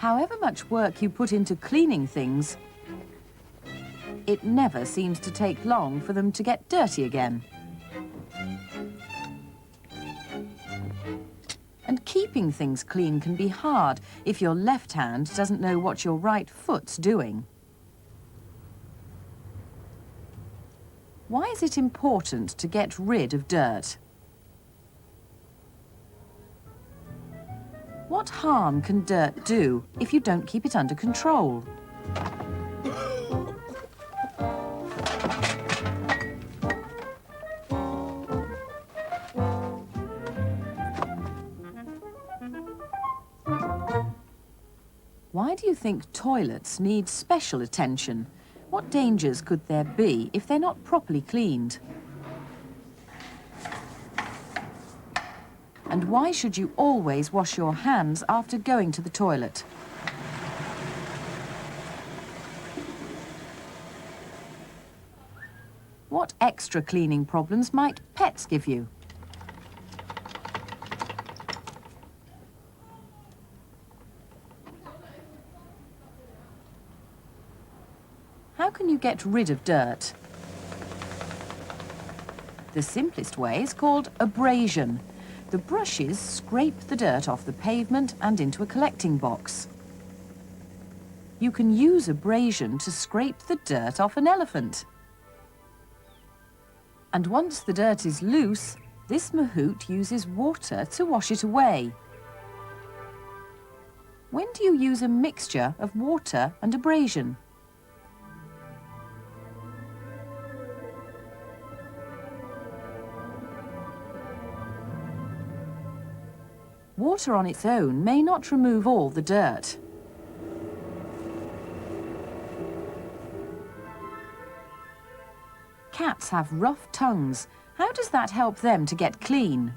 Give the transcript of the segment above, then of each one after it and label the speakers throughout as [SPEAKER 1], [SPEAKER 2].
[SPEAKER 1] However much work you put into cleaning things, it never seems to take long for them to get dirty again. And keeping things clean can be hard if your left hand doesn't know what your right foot's doing. Why is it important to get rid of dirt? What harm can dirt do if you don't keep it under control? Why do you think toilets need special attention? What dangers could there be if they're not properly cleaned? And why should you always wash your hands after going to the toilet? What extra cleaning problems might pets give you? How can you get rid of dirt? The simplest way is called abrasion. The brushes scrape the dirt off the pavement and into a collecting box. You can use abrasion to scrape the dirt off an elephant. And once the dirt is loose, this mahout uses water to wash it away. When do you use a mixture of water and abrasion? Water on its own may not remove all the dirt. Cats have rough tongues. How does that help them to get clean?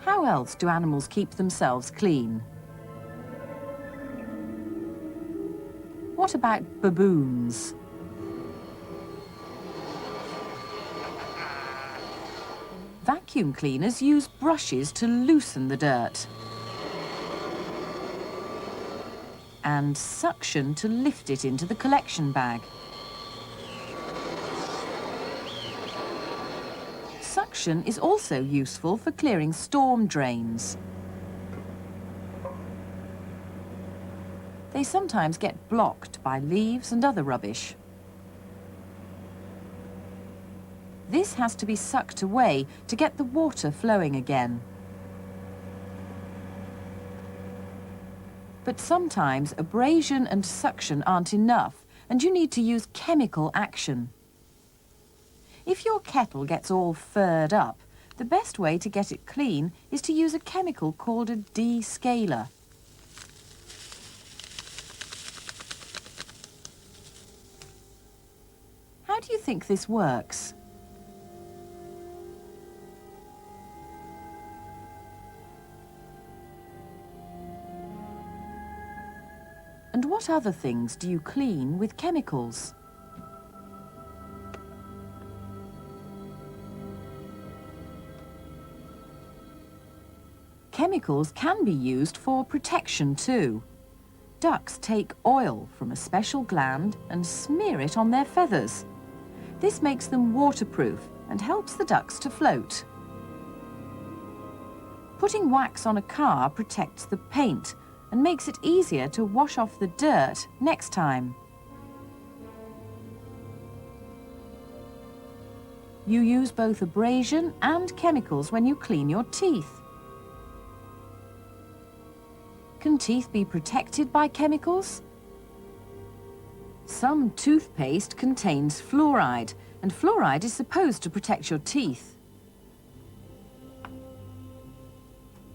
[SPEAKER 1] How else do animals keep themselves clean? What about baboons? Vacuum cleaners use brushes to loosen the dirt and suction to lift it into the collection bag. Suction is also useful for clearing storm drains. They sometimes get blocked by leaves and other rubbish. This has to be sucked away to get the water flowing again. But sometimes abrasion and suction aren't enough, and you need to use chemical action. If your kettle gets all furred up, the best way to get it clean is to use a chemical called a descaler. How do you think this works? And what other things do you clean with chemicals? Chemicals can be used for protection too. Ducks take oil from a special gland and smear it on their feathers. This makes them waterproof and helps the ducks to float. Putting wax on a car protects the paint and makes it easier to wash off the dirt next time. You use both abrasion and chemicals when you clean your teeth. Can teeth be protected by chemicals? Some toothpaste contains fluoride, and fluoride is supposed to protect your teeth.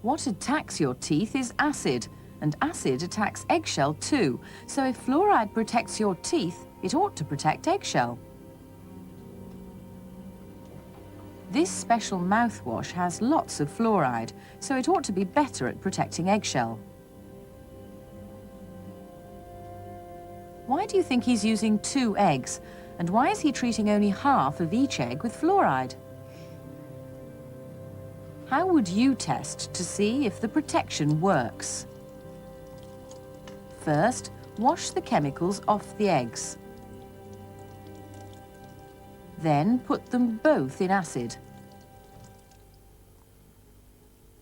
[SPEAKER 1] What attacks your teeth is acid, and acid attacks eggshell too, so if fluoride protects your teeth, it ought to protect eggshell. This special mouthwash has lots of fluoride, so it ought to be better at protecting eggshell. Why do you think he's using 2 eggs? And why is he treating only half of each egg with fluoride? How would you test to see if the protection works? First, wash the chemicals off the eggs. Then put them both in acid.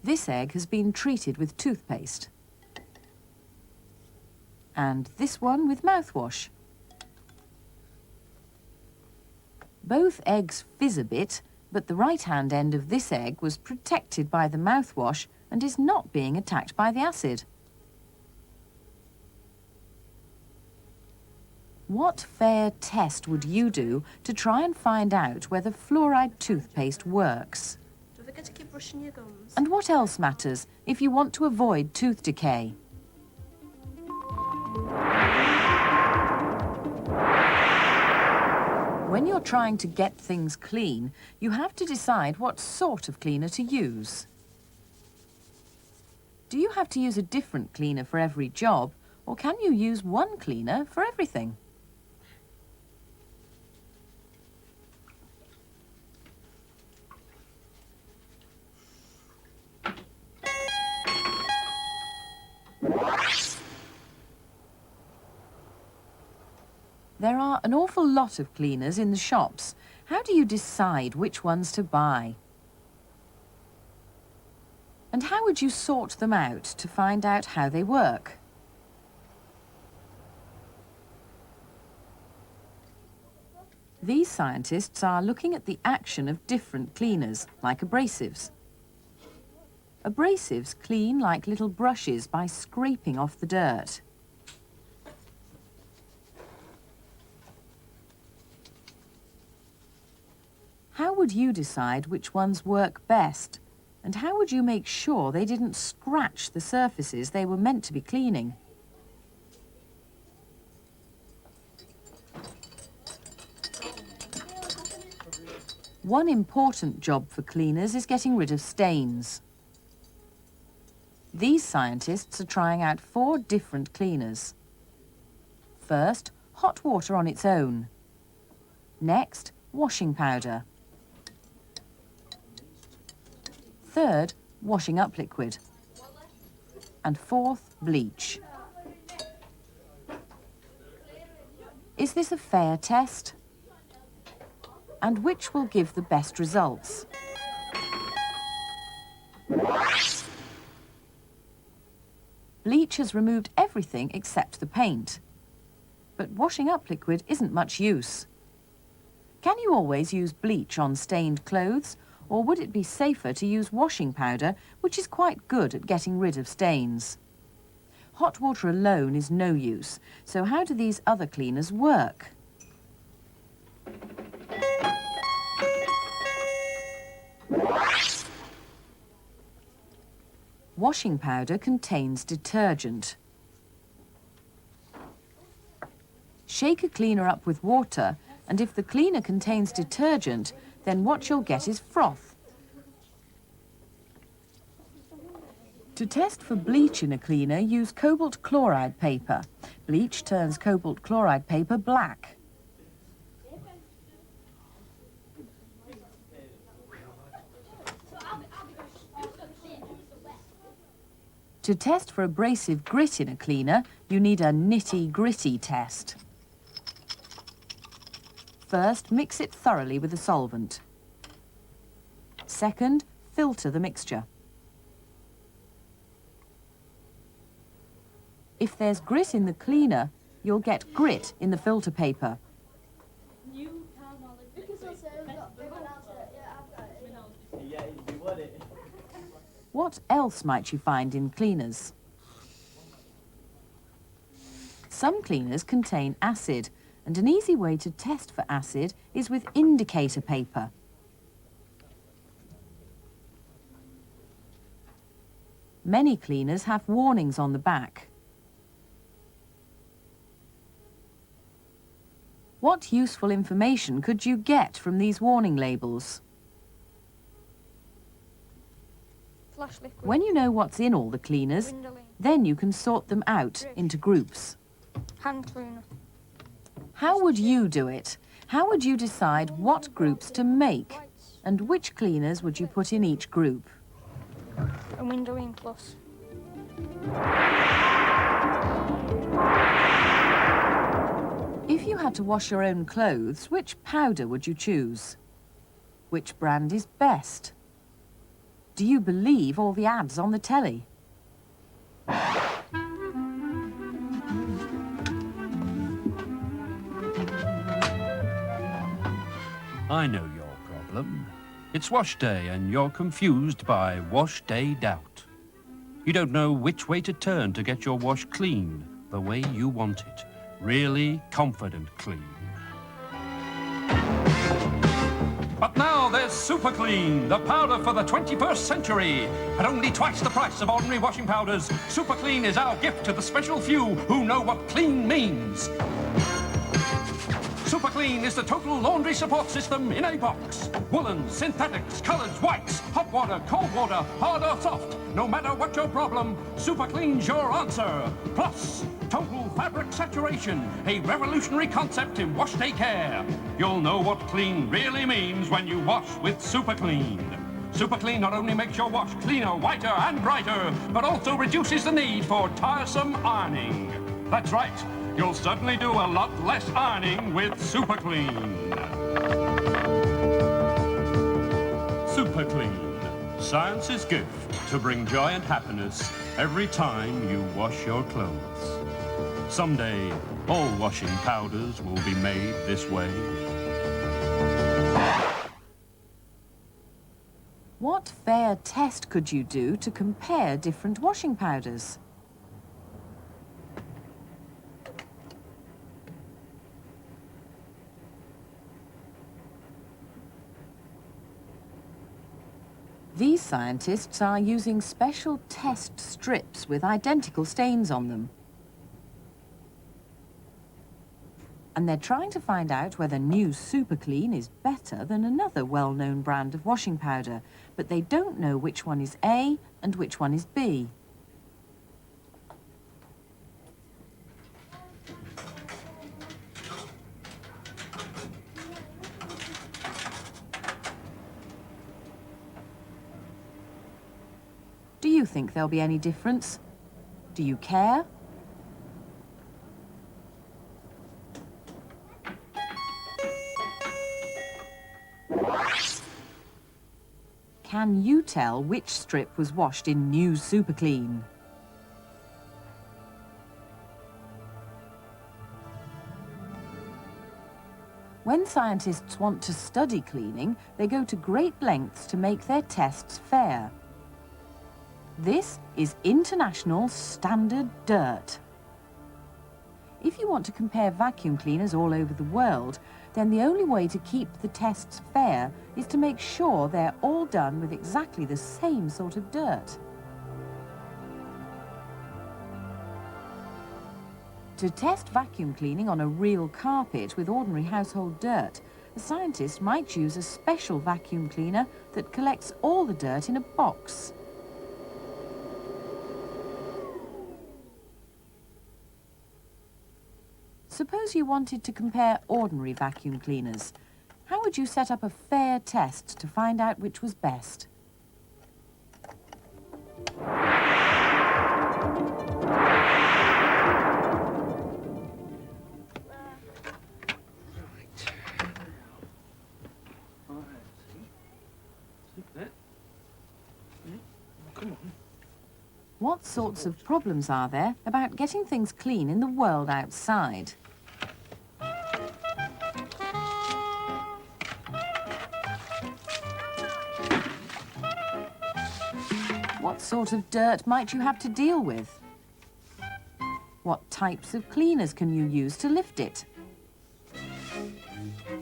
[SPEAKER 1] This egg has been treated with toothpaste. And this one with mouthwash. Both eggs fizz a bit, but the right-hand end of this egg was protected by the mouthwash and is not being attacked by the acid. What fair test would you do to try and find out whether fluoride toothpaste works?
[SPEAKER 2] Don't forget to keep brushing your gums.
[SPEAKER 1] And what else matters if you want to avoid tooth decay? When you're trying to get things clean, you have to decide what sort of cleaner to use. Do you have to use a different cleaner for every job, or can you use one cleaner for everything? There are an awful lot of cleaners in the shops. How do you decide which ones to buy? And how would you sort them out to find out how they work? These scientists are looking at the action of different cleaners, like abrasives. Abrasives clean like little brushes by scraping off the dirt. How would you decide which ones work best? And how would you make sure they didn't scratch the surfaces they were meant to be cleaning? One important job for cleaners is getting rid of stains. These scientists are trying out 4 different cleaners. First, hot water on its own. Next, washing powder. Third, washing up liquid. And fourth, bleach. Is this a fair test? And which will give the best results? Bleach has removed everything except the paint. But washing up liquid isn't much use. Can you always use bleach on stained clothes? Or would it be safer to use washing powder, which is quite good at getting rid of stains? Hot water alone is no use, so how do these other cleaners work? Washing powder contains detergent. Shake a cleaner up with water, and if the cleaner contains detergent, then what you'll get is froth. To test for bleach in a cleaner, use cobalt chloride paper. Bleach turns cobalt chloride paper black. To test for abrasive grit in a cleaner, you need a nitty-gritty test. First, mix it thoroughly with a solvent. Second, filter the mixture. If there's grit in the cleaner, you'll get grit in the filter paper. What else might you find in cleaners? Some cleaners contain acid, and an easy way to test for acid is with indicator paper. Many cleaners have warnings on the back. What useful information could you get from these warning labels?
[SPEAKER 2] Flash liquid.
[SPEAKER 1] When you know what's in all the cleaners, then you can sort them out into groups.
[SPEAKER 2] Hand cleaner.
[SPEAKER 1] How would you do it? How would you decide what groups to make? And which cleaners would you put in each group?
[SPEAKER 2] A window in plus.
[SPEAKER 1] If you had to wash your own clothes, which powder would you choose? Which brand is best? Do you believe all the ads on the telly?
[SPEAKER 3] I know your problem. It's wash day and you're confused by wash day doubt. You don't know which way to turn to get your wash clean, the way you want it. Really confident clean. But now there's Super Clean, the powder for the 21st century. At only twice the price of ordinary washing powders, Super Clean is our gift to the special few who know what clean means. Super Clean is the total laundry support system in a box. Woolens, synthetics, colours, whites, hot water, cold water, hard or soft. No matter what your problem, Super Clean's your answer. Plus, total fabric saturation, a revolutionary concept in wash day care. You'll know what clean really means when you wash with Super Clean. Super Clean not only makes your wash cleaner, whiter and brighter, but also reduces the need for tiresome ironing. That's right. You'll certainly do a lot less ironing with Super Clean. Super Clean, science's gift to bring joy and happiness every time you wash your clothes. Someday, all washing powders will be made this way.
[SPEAKER 1] What fair test could you do to compare different washing powders? These scientists are using special test strips with identical stains on them. And they're trying to find out whether new Super Clean is better than another well-known brand of washing powder, but they don't know which one is A and which one is B. Do you think there'll be any difference? Do you care? Can you tell which strip was washed in new Super Clean? When scientists want to study cleaning, they go to great lengths to make their tests fair. This is international standard dirt. If you want to compare vacuum cleaners all over the world, then the only way to keep the tests fair is to make sure they're all done with exactly the same sort of dirt. To test vacuum cleaning on a real carpet with ordinary household dirt, a scientist might use a special vacuum cleaner that collects all the dirt in a box. Suppose you wanted to compare ordinary vacuum cleaners. How would you set up a fair test to find out which was best? What sorts of problems are there about getting things clean in the world outside? What sort of dirt might you have to deal with? What types of cleaners can you use to lift it?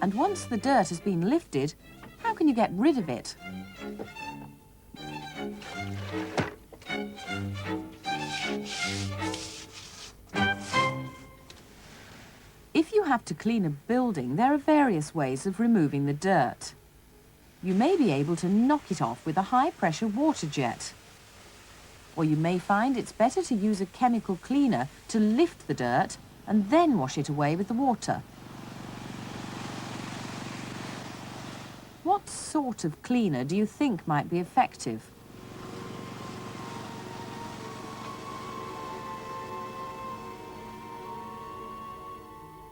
[SPEAKER 1] And once the dirt has been lifted, how can you get rid of it? If you have to clean a building, there are various ways of removing the dirt. You may be able to knock it off with a high-pressure water jet. Or you may find it's better to use a chemical cleaner to lift the dirt and then wash it away with the water. sort of cleaner do you think might be effective?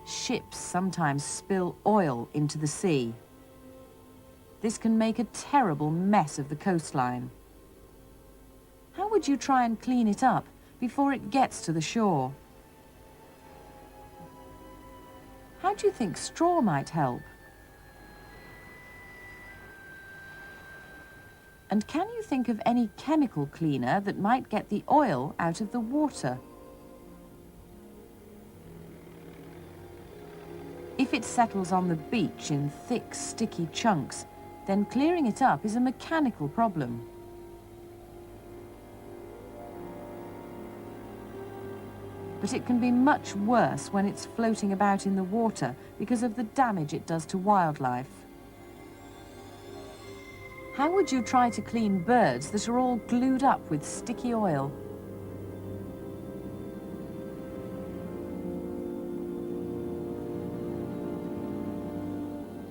[SPEAKER 1] Ships sometimes spill oil into the sea. This can make a terrible mess of the coastline. How would you try and clean it up before it gets to the shore? How do you think straw might help? And can you think of any chemical cleaner that might get the oil out of the water? If it settles on the beach in thick, sticky chunks, then clearing it up is a mechanical problem. But it can be much worse when it's floating about in the water because of the damage it does to wildlife. How would you try to clean birds that are all glued up with sticky oil?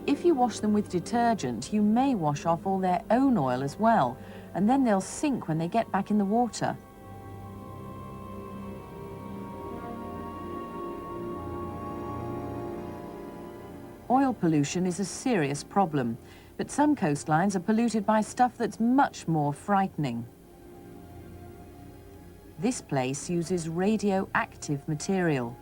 [SPEAKER 1] If you wash them with detergent, you may wash off all their own oil as well, and then they'll sink when they get back in the water. Oil pollution is a serious problem, but some coastlines are polluted by stuff that's much more frightening. This place uses radioactive material.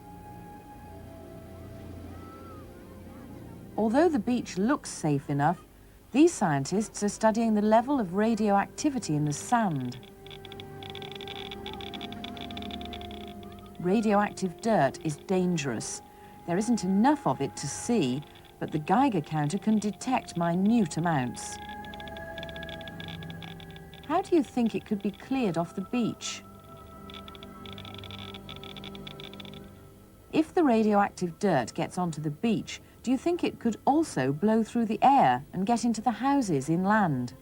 [SPEAKER 1] Although the beach looks safe enough, these scientists are studying the level of radioactivity in the sand. Radioactive dirt is dangerous. There isn't enough of it to see, but the Geiger counter can detect minute amounts. How do you think it could be cleared off the beach? If the radioactive dirt gets onto the beach, do you think it could also blow through the air and get into the houses inland?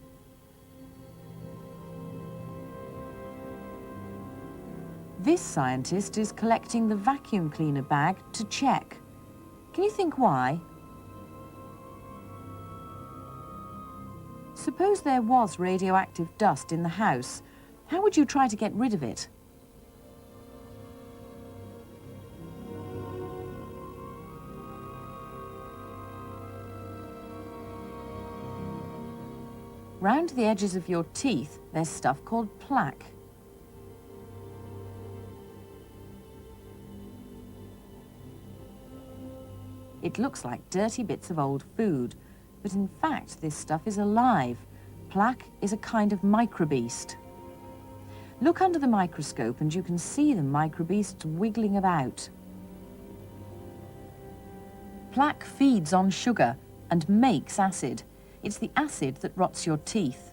[SPEAKER 1] This scientist is collecting the vacuum cleaner bag to check. Can you think why? Suppose there was radioactive dust in the house. How would you try to get rid of it? Round the edges of your teeth, there's stuff called plaque. It looks like dirty bits of old food, but in fact this stuff is alive. Plaque is a kind of microbeast. Look under the microscope and you can see the microbeasts wiggling about. Plaque feeds on sugar and makes acid. It's the acid that rots your teeth.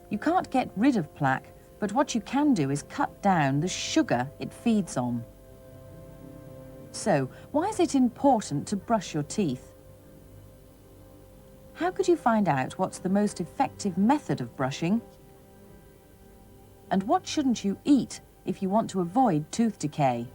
[SPEAKER 1] You can't get rid of plaque, but what you can do is cut down the sugar it feeds on. So, why is it important to brush your teeth? How could you find out what's the most effective method of brushing? And what shouldn't you eat if you want to avoid tooth decay?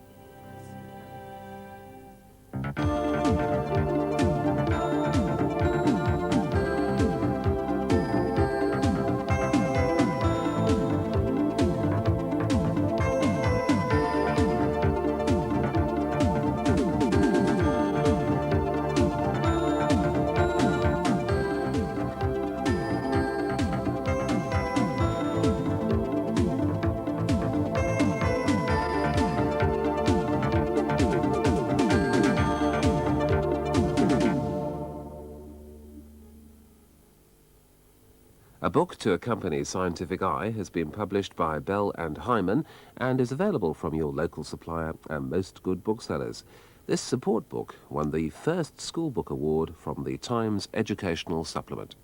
[SPEAKER 4] A book to accompany Scientific Eye has been published by Bell and Hyman and is available from your local supplier and most good booksellers. This support book won the first school book award from the Times Educational Supplement.